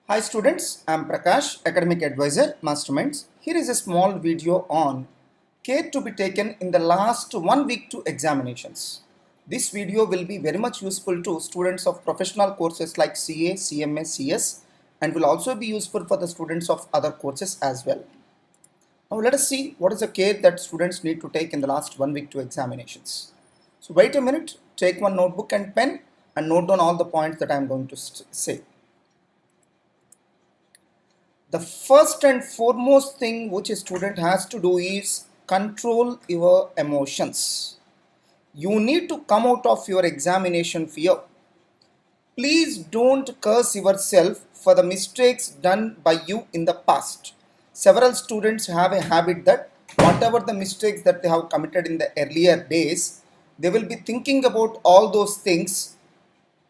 Hi students, I am Prakash, Academic Advisor, Masterminds. Here is a small video on care to be taken in the last 1 week to examinations. This video will be very much useful to students of professional courses like CA, CMA, CS and will also be useful for the students of other courses as well. Now let us see what is the care that students need to take in the last 1 week to examinations. So wait a minute, take one notebook and pen and note down all the points that I am going to say. The first and foremost thing which a student has to do is control your emotions. You need to come out of your examination fear. Please don't curse yourself for the mistakes done by you in the past. Several students have a habit that whatever the mistakes that they have committed in the earlier days, they will be thinking about all those things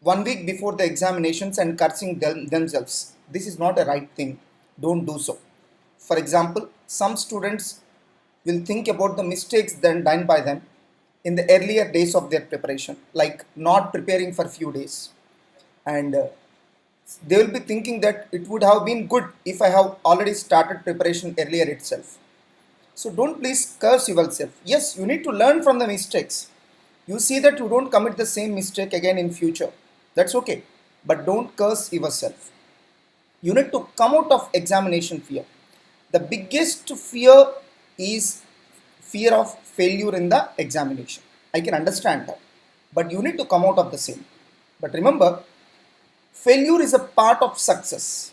1 week before the examinations and cursing themselves. This is not a right thing. Don't do so. For example, some students will think about the mistakes then done by them in the earlier days of their preparation, like not preparing for few days, and they will be thinking that it would have been good if I have already started preparation earlier itself. So don't please curse yourself. Yes, you need to learn from the mistakes. You see that you don't commit the same mistake again in future. That's okay, but don't curse yourself. You need to come out of examination fear. The biggest fear is fear of failure in the examination. I can understand that, but you need to come out of the same. But remember, failure is a part of success.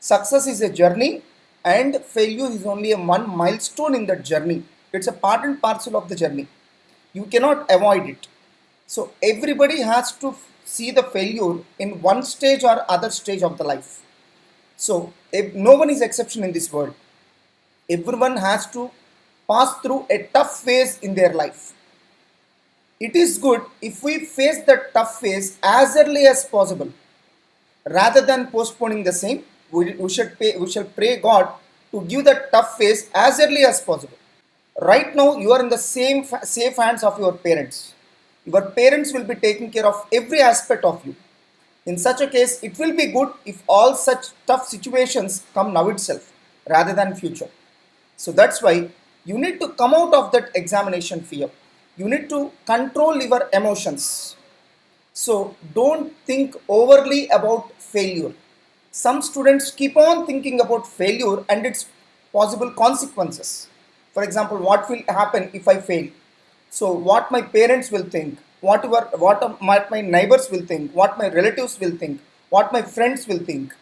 Success is a journey and failure is only a one milestone in that journey. It's a part and parcel of the journey. You cannot avoid it. So everybody has to see the failure in one stage or other stage of the life. So if no one is exception in this world. Everyone has to pass through a tough phase in their life. It is good if we face the tough phase as early as possible. Rather than postponing the same, we shall pray God to give the tough phase as early as possible. Right now, you are in the same safe hands of your parents. Your parents will be taking care of every aspect of you. In such a case, it will be good if all such tough situations come now itself rather than future. So that's why you need to come out of that examination fear. You need to control your emotions. So don't think overly about failure. Some students keep on thinking about failure and its possible consequences. For example, what will happen if I fail? So what my parents will think, what my neighbors will think, what my relatives will think, what my friends will think.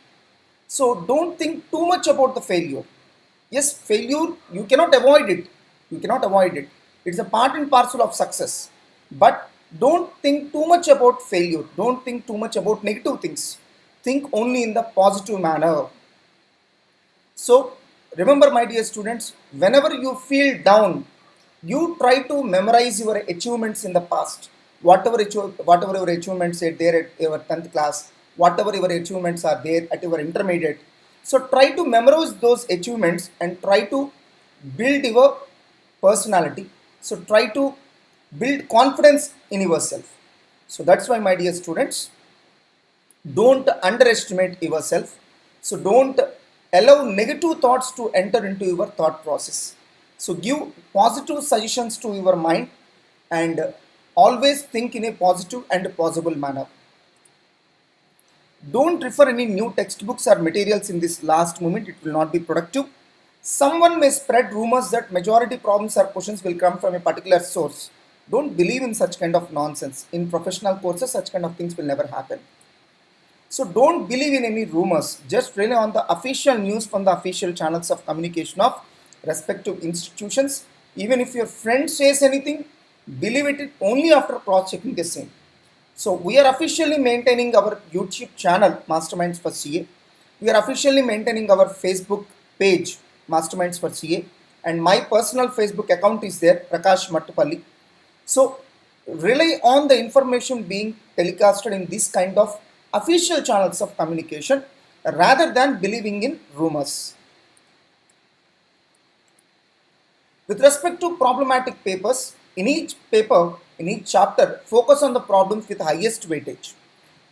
So don't think too much about the failure. Yes, failure, you cannot avoid it. You cannot avoid it. It's a part and parcel of success. But don't think too much about failure. Don't think too much about negative things. Think only in the positive manner. So remember, my dear students, whenever you feel down, you try to memorize your achievements in the past. Whatever your achievements are there at your 10th class, whatever your achievements are there at your intermediate. So try to memorize those achievements and try to build your personality. So try to build confidence in yourself. So that's why, my dear students, don't underestimate yourself. So don't allow negative thoughts to enter into your thought process. So give positive suggestions to your mind and always think in a positive and possible manner. Don't refer any new textbooks or materials in this last moment. It will not be productive. Someone may spread rumors that majority problems or questions will come from a particular source. Don't believe in such kind of nonsense. In professional courses, such kind of things will never happen. So don't believe in any rumors. Just rely on the official news from the official channels of communication of respective institutions. Even if your friend says anything, believe it only after cross-checking the same. So we are officially maintaining our YouTube channel, Masterminds for CA. We are officially maintaining our Facebook page, Masterminds for CA. And my personal Facebook account is there, Prakash Mattupalli. So rely on the information being telecasted in this kind of official channels of communication rather than believing in rumors. With respect to problematic papers, in each paper, in each chapter, focus on the problems with highest weightage.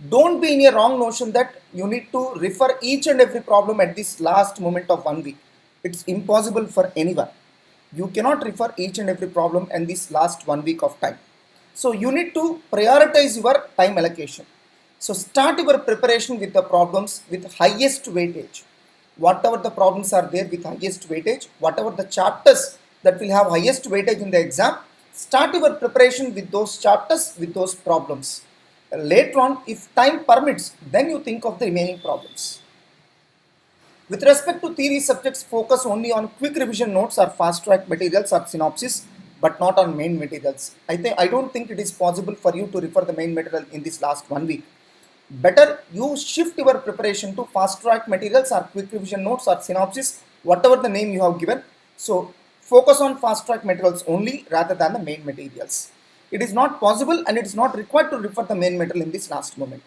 Don't be in a wrong notion that you need to refer each and every problem at this last moment of 1 week. It's impossible for anyone. You cannot refer each and every problem in this last 1 week of time. So you need to prioritize your time allocation. So start your preparation with the problems with highest weightage. Whatever the problems are there with highest weightage, whatever the chapters that will have highest weightage in the exam, start your preparation with those chapters, with those problems. Later on, if time permits, then you think of the remaining problems. With respect to theory subjects, focus only on quick revision notes or fast track materials or synopsis, but not on main materials. I don't think it is possible for you to refer the main material in this last 1 week. Better you shift your preparation to fast track materials or quick revision notes or synopsis, whatever the name you have given. So focus on fast track materials only rather than the main materials. It is not possible and it is not required to refer the main material in this last moment.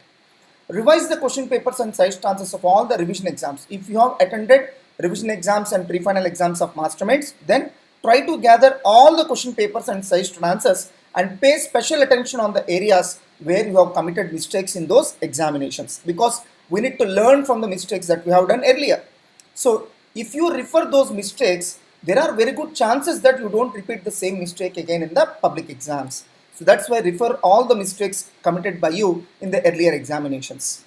Revise the question papers and sized answers of all the revision exams. If you have attended revision exams and pre-final exams of Masterminds, then try to gather all the question papers and sized answers and pay special attention on the areas where you have committed mistakes in those examinations, because we need to learn from the mistakes that we have done earlier. So if you refer those mistakes, there are very good chances that you don't repeat the same mistake again in the public exams. So that's why refer all the mistakes committed by you in the earlier examinations.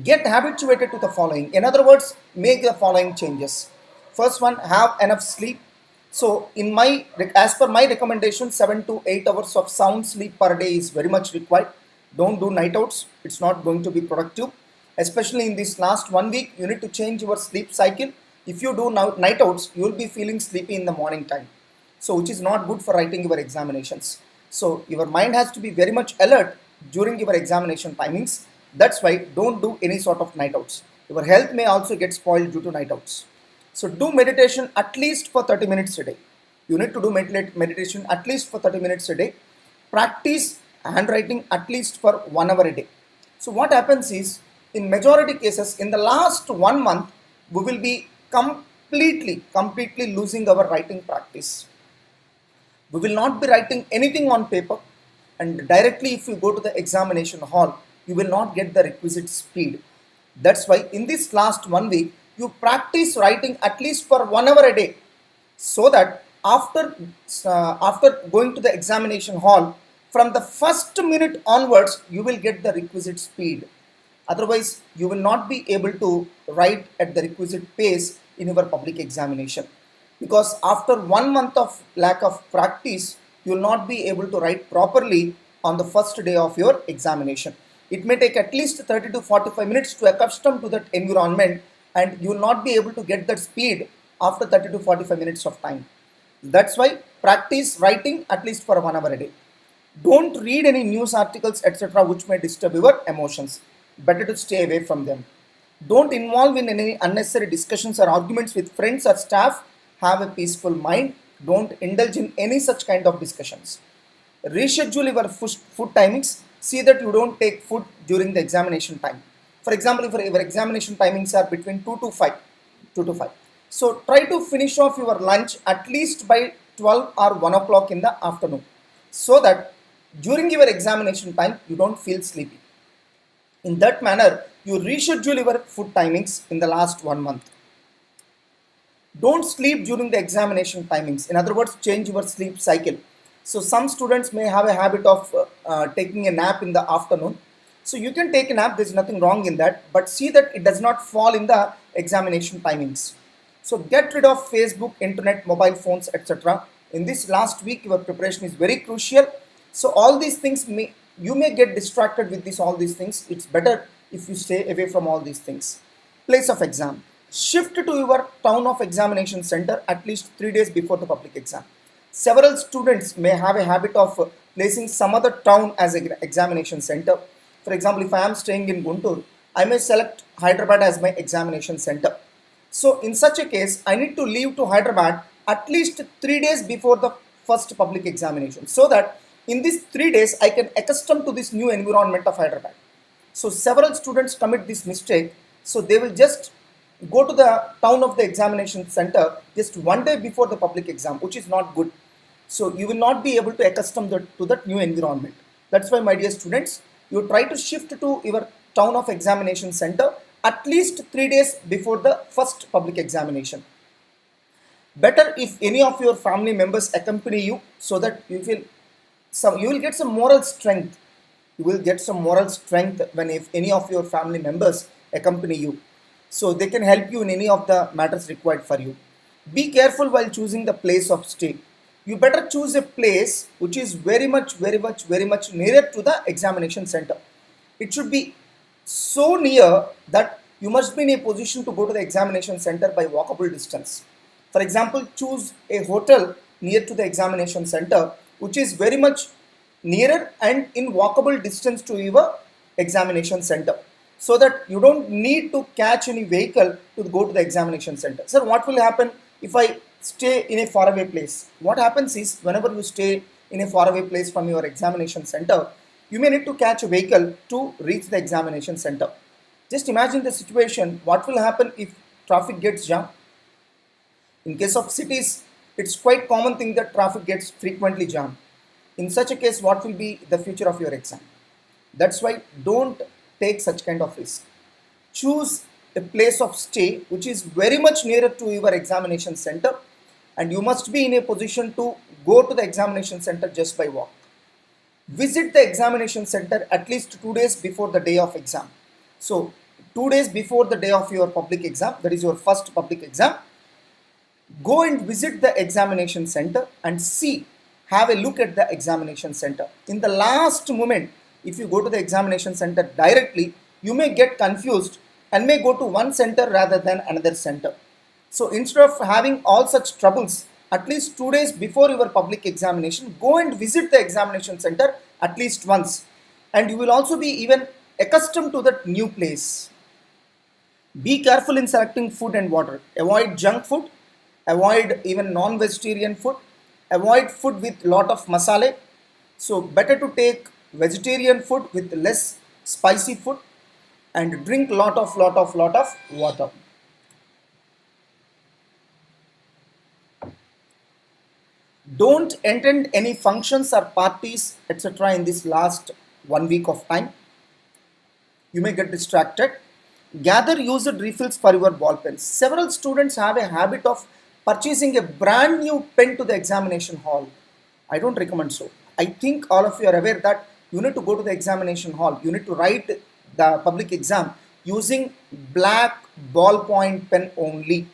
Get habituated to the following. In other words, make the following changes. First one, have enough sleep. So as per my recommendation, 7 to 8 hours of sound sleep per day is very much required. Don't do night outs. It's not going to be productive. Especially in this last 1 week, you need to change your sleep cycle. If you do night outs, you will be feeling sleepy in the morning time. So which is not good for writing your examinations. So your mind has to be very much alert during your examination timings. That's why don't do any sort of night outs. Your health may also get spoiled due to night outs. So do meditation at least for 30 minutes a day. You need to do meditation at least for 30 minutes a day. Practice handwriting at least for 1 hour a day. So what happens is, in majority cases, in the last 1 month, we will be completely losing our writing practice. We will not be writing anything on paper, and directly if you go to the examination hall, you will not get the requisite speed. That's why in this last 1 week, you practice writing at least for 1 hour a day, so that after going to the examination hall, from the first minute onwards, you will get the requisite speed. Otherwise, you will not be able to write at the requisite pace in your public examination. Because after 1 month of lack of practice, you will not be able to write properly on the first day of your examination. It may take at least 30 to 45 minutes to accustom to that environment, and you will not be able to get that speed after 30 to 45 minutes of time. That's why practice writing at least for 1 hour a day. Don't read any news articles, etc., which may disturb your emotions. Better to stay away from them. Don't involve in any unnecessary discussions or arguments with friends or staff. Have a peaceful mind. Don't indulge in any such kind of discussions. Reschedule your food timings. See that you don't take food during the examination time. For example, if your examination timings are between 2 to 5. 2 to 5. So try to finish off your lunch at least by 12 or 1 o'clock in the afternoon, so that during your examination time you don't feel sleepy. In that manner, you reschedule your food timings in the last 1 month. Don't sleep during the examination timings. In other words, change your sleep cycle. So some students may have a habit of taking a nap in the afternoon. So you can take a nap, there's nothing wrong in that, but see that it does not fall in the examination timings. So get rid of Facebook, internet, mobile phones, etc. In this last week, your preparation is very crucial. So all these things you may get distracted with all these things. It's better if you stay away from all these things. Place of exam. Shift to your town of examination center at least 3 days before the public exam. Several students may have a habit of placing some other town as an examination center. For example, if I am staying in Guntur, I may select Hyderabad as my examination center. So in such a case, I need to leave to Hyderabad at least 3 days before the first public examination, so that in these 3 days I can accustom to this new environment of Hyderabad. So several students commit this mistake. So they will just go to the town of the examination center just 1 day before the public exam, which is not good. So you will not be able to accustom to that new environment. That's why, my dear students, you try to shift to your town of examination center at least 3 days before the first public examination. Better if any of your family members accompany you, so that you will get some moral strength. You will get some moral strength when if any of your family members accompany you, so they can help you in any of the matters required for you. Be careful while choosing the place of stay. You better choose a place which is very much nearer to the examination center. It should be so near that you must be in a position to go to the examination center by walkable distance. For example, choose a hotel near to the examination center which is very much nearer and in walkable distance to your examination center, so that you don't need to catch any vehicle to go to the examination center. Sir, what will happen if I stay in a faraway place? What happens is, whenever you stay in a faraway place from your examination center, you may need to catch a vehicle to reach the examination center. Just imagine the situation. What will happen if traffic gets jammed? In case of cities, it's quite common thing that traffic gets frequently jammed. In such a case, what will be the future of your exam? That's why don't take such kind of risk. Choose a place of stay which is very much nearer to your examination center, and you must be in a position to go to the examination center just by walk. Visit the examination center at least 2 days before the day of exam. So 2 days before the day of your public exam, that is your first public exam, go and visit the examination center and see, have a look at the examination center. In the last moment, if you go to the examination center directly, you may get confused and may go to one center rather than another center. So instead of having all such troubles, at least 2 days before your public examination, go and visit the examination center at least once, and you will also be even accustomed to that new place. Be careful in selecting food and water. Avoid junk food, avoid even non-vegetarian food, avoid food with lot of masala. So better to take vegetarian food with less spicy food, and drink lot of water. Don't attend any functions or parties etc. in this last 1 week of time. You may get distracted. Gather used refills for your ball pens. Several students have a habit of purchasing a brand new pen to the examination hall. I don't recommend so. I think all of you are aware that you need to go to the examination hall. You need to write the public exam using black ballpoint pen only.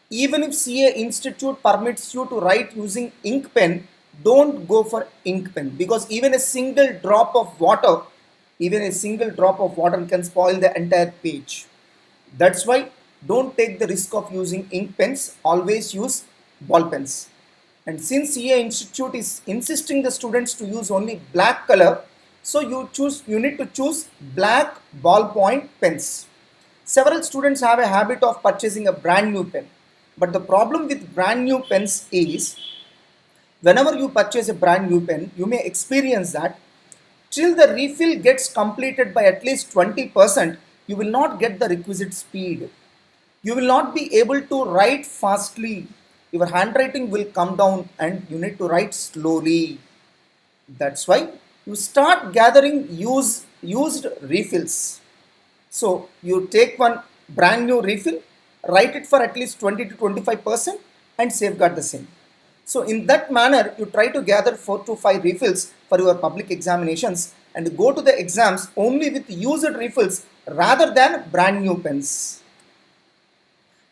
Even if CA Institute permits you to write using ink pen, don't go for ink pen, because even a single drop of water can spoil the entire page. That's why don't take the risk of using ink pens. Always use ball pens. And since CA Institute is insisting the students to use only black color, so you need to choose black ballpoint pens. Several students have a habit of purchasing a brand new pen. But the problem with brand new pens is, whenever you purchase a brand new pen, you may experience that till the refill gets completed by at least 20%, you will not get the requisite speed. You will not be able to write fastly. Your handwriting will come down and you need to write slowly. That's why you start gathering used refills. So you take one brand new refill, write it for at least 20 to 25% and safeguard the same. So in that manner, you try to gather 4 to 5 refills for your public examinations and go to the exams only with used refills rather than brand new pens.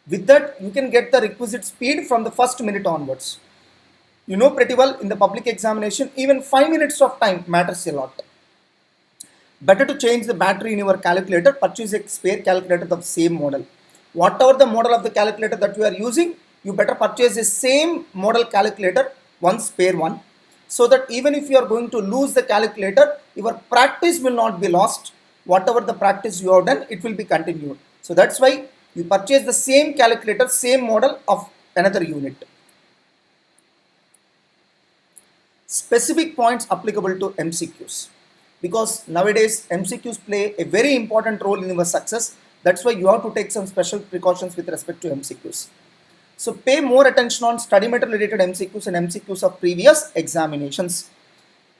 With that, you can get the requisite speed from the first minute onwards. You know pretty well, in the public examination, even 5 minutes of time matters a lot. Better to change the battery in your calculator, purchase a spare calculator of the same model. Whatever the model of the calculator that you are using, you better purchase the same model calculator, one spare one, so that even if you are going to lose the calculator, your practice will not be lost. Whatever the practice you have done, it will be continued. So that's why you purchase the same calculator, same model of another unit. Specific points applicable to MCQs, because nowadays MCQs play a very important role in your success. That's why you have to take some special precautions with respect to MCQs. So pay more attention on study matter related MCQs and MCQs of previous examinations.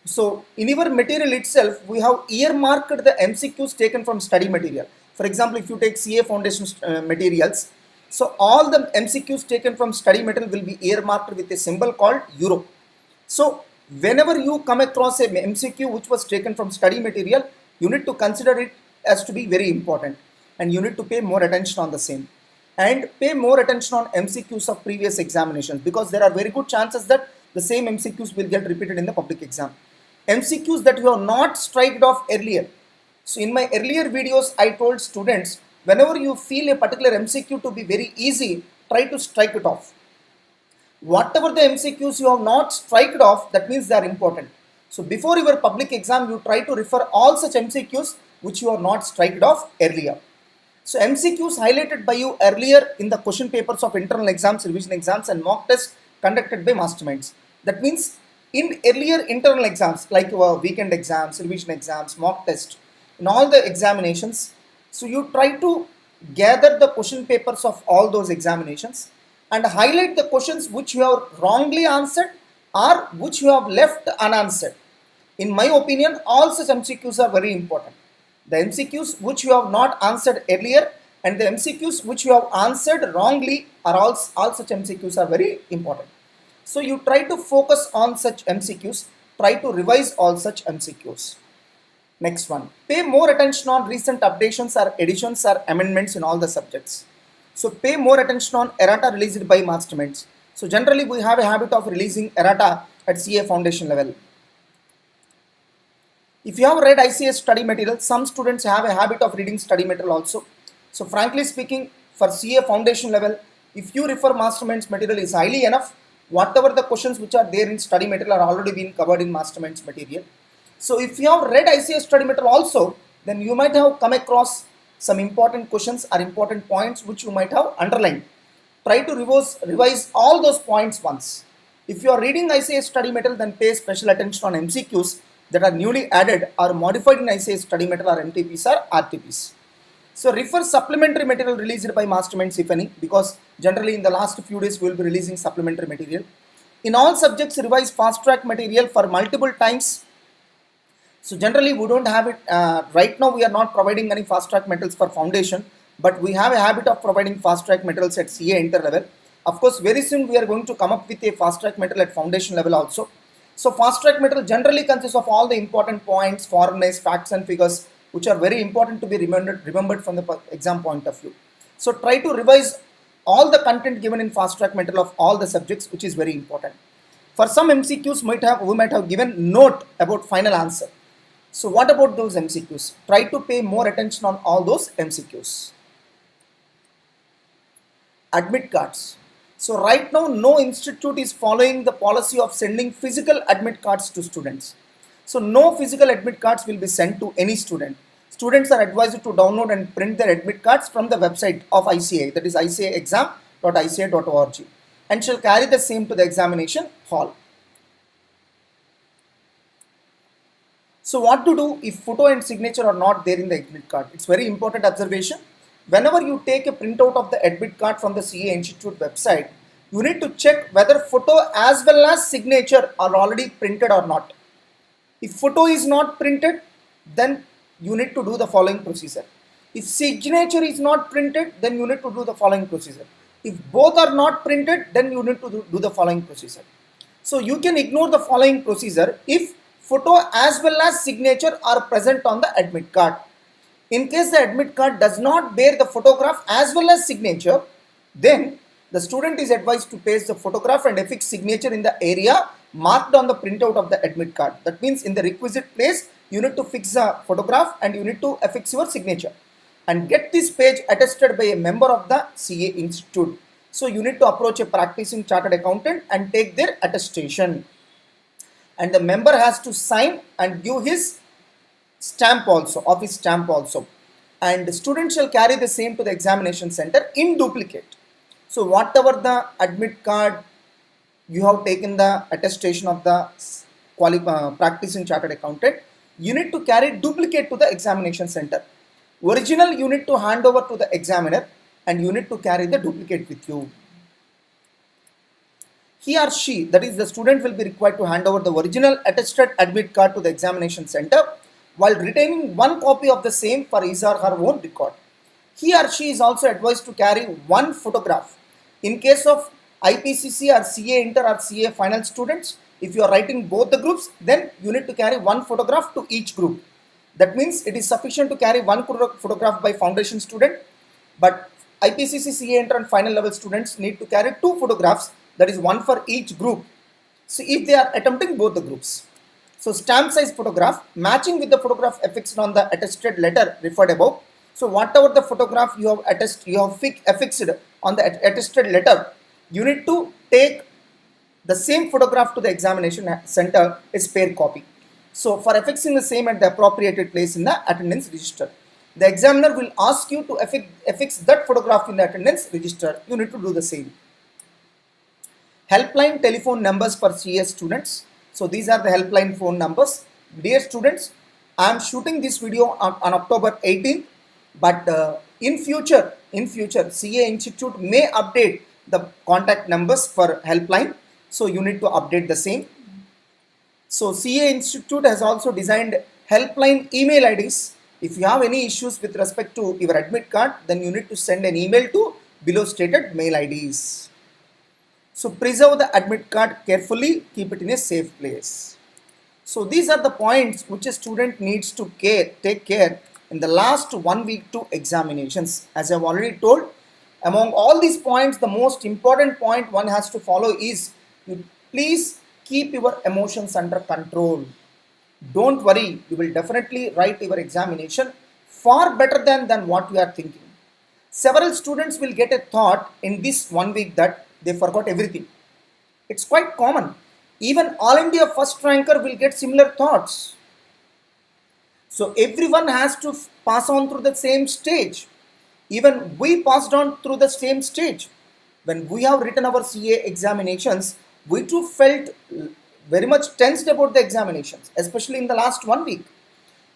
So in your material itself, we have earmarked the MCQs taken from study material. For example, if you take CA foundation materials, so all the MCQs taken from study material will be earmarked with a symbol called Euro. So whenever you come across a MCQ which was taken from study material, you need to consider it as to be very important, and you need to pay more attention on the same, and pay more attention on MCQs of previous examinations, because there are very good chances that the same MCQs will get repeated in the public exam. MCQs that you have not striked off earlier. So in my earlier videos, I told students, whenever you feel a particular MCQ to be very easy, try to strike it off. Whatever the MCQs you have not striked off, that means they are important. So before your public exam, you try to refer all such MCQs which you have not striked off earlier. So MCQs highlighted by you earlier in the question papers of internal exams, revision exams and mock tests conducted by masterminds. That means in earlier internal exams like your weekend exams, revision exams, mock test, in all the examinations, so you try to gather the question papers of all those examinations and highlight the questions which you have wrongly answered or which you have left unanswered. In my opinion, all such MCQs are very important. The MCQs which you have not answered earlier and the MCQs which you have answered wrongly are all such MCQs are very important. So you try to focus on such MCQs, try to revise all such MCQs. Next one, pay more attention on recent updations or additions or amendments in all the subjects. So pay more attention on errata released by masterminds. So generally we have a habit of releasing errata at CA foundation level. If you have read ICS study material, some students have a habit of reading study material also. So frankly speaking, for CA foundation level, if you refer masterminds material is highly enough. Whatever the questions which are there in study material are already been covered in masterminds material. So if you have read ICS study material also, then you might have come across some important questions or important points which you might have underlined. Try to revise all those points once. If you are reading ICS study material, then pay special attention on MCQs that are newly added or modified in ICS study material or MTPs or RTPs. So refer supplementary material released by masterminds if any, because generally in the last few days we will be releasing supplementary material. In all subjects, revise fast track material for multiple times. So generally we don't have it, right now we are not providing any fast track materials for foundation, but we have a habit of providing fast track materials at CA inter level. Of course, very soon we are going to come up with a fast track material at foundation level also. So fast track material generally consists of all the important points, formulas, facts and figures, which are very important to be remembered from the exam point of view. So try to revise all the content given in fast track material of all the subjects, which is very important. For some MCQs we might have given note about final answer. So what about those MCQs? Try to pay more attention on all those MCQs. Admit cards. So right now no institute is following the policy of sending physical admit cards to students. So no physical admit cards will be sent to any student. Students are advised to download and print their admit cards from the website of ICA, that is icaexam.ica.org, and shall carry the same to the examination hall. So what to do if photo and signature are not there in the admit card? It's very important observation. Whenever you take a printout of the admit card from the CA Institute website, you need to check whether photo as well as signature are already printed or not. If photo is not printed, then you need to do the following procedure. If signature is not printed, then you need to do the following procedure. If both are not printed, then you need to do the following procedure. So you can ignore the following procedure if photo as well as signature are present on the admit card. In case the admit card does not bear the photograph as well as signature, then the student is advised to paste the photograph and affix signature in the area marked on the printout of the admit card. That means in the requisite place, you need to fix the photograph and you need to affix your signature. And get this page attested by a member of the CA Institute. So you need to approach a practicing chartered accountant and take their attestation. And the member has to sign and give his stamp also, office stamp also. And the student shall carry the same to the examination center in duplicate. So whatever the admit card you have taken the attestation of the practicing chartered accountant, you need to carry duplicate to the examination center. Original you need to hand over to the examiner and you need to carry the duplicate with you. he or she, that is the student, will be required to hand over the original attested admit card to the examination center while retaining one copy of the same for his or her own record. He or she is also advised to carry one photograph. In case of IPCC or CA Inter or CA final students, if you are writing both the groups, then you need to carry one photograph to each group. That means it is sufficient to carry one photograph by foundation student, but IPCC, CA Inter and final level students need to carry two photographs, that is one for each group. So if they are attempting both the groups. So stamp size photograph matching with the photograph affixed on the attested letter referred above. So whatever the photograph you have affixed on the attested letter, you need to take the same photograph to the examination center is pair copy. So for affixing the same at the appropriate place in the attendance register, the examiner will ask you to affix that photograph in the attendance register. You need to do the same. Helpline telephone numbers for CS students. So these are the helpline phone numbers. Dear students, I am shooting this video on October 18th, but in future CA Institute may update the contact numbers for helpline. So you need to update the same. So CA Institute has also designed helpline email IDs. If you have any issues with respect to your admit card, then you need to send an email to below stated mail IDs. So preserve the admit card carefully, keep it in a safe place. So these are the points which a student needs to take care in the last 1 week to examinations. As I have already told, among all these points, the most important point one has to follow is you please keep your emotions under control. Don't worry, you will definitely write your examination far better than what you are thinking. Several students will get a thought in this 1 week that they forgot everything. It's quite common. Even All India first ranker will get similar thoughts. So everyone has to pass on through the same stage. Even we passed on through the same stage. When we have written our CA examinations, we too felt very much tensed about the examinations, especially in the last 1 week.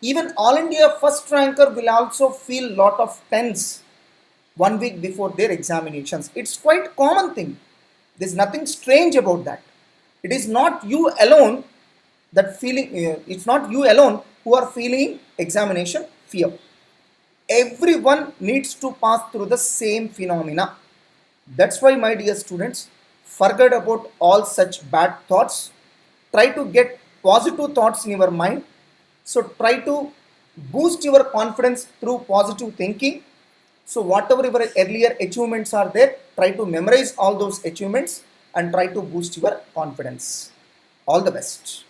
Even All India first ranker will also feel lot of tense 1 week before their examinations. It's quite common thing. There's nothing strange about that. It is not you alone that feeling. It's not you alone who are feeling examination fear. Everyone needs to pass through the same phenomena. That's why, my dear students, forget about all such bad thoughts. Try to get positive thoughts in your mind. So try to boost your confidence through positive thinking. So whatever your earlier achievements are there, try to memorize all those achievements and try to boost your confidence. All the best.